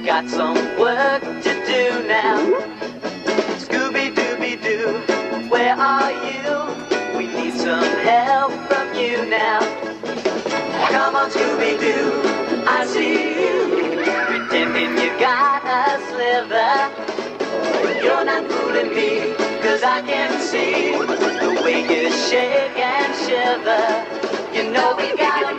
got some work to do now. Scooby-Dooby-Doo, where are you? We need some help from you now. Come on, Scooby-Doo, I see you, pretending you got a sliver. You're not fooling me, 'cause I can see the way you shake and shiver. You know we got a